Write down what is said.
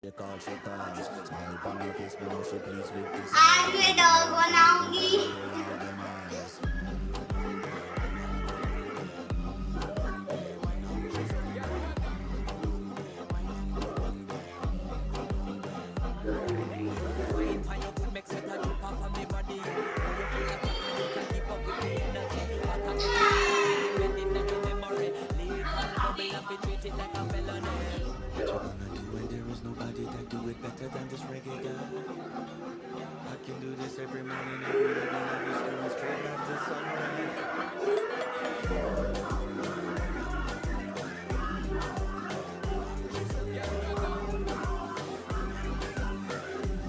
They call she cause smile on her face, but now she pleased with this. आज मैं dog बनाऊंगी. All them eyes. What you gonna do when there is nobody that do it better than this reggae guy? I can do this every morning, every evening,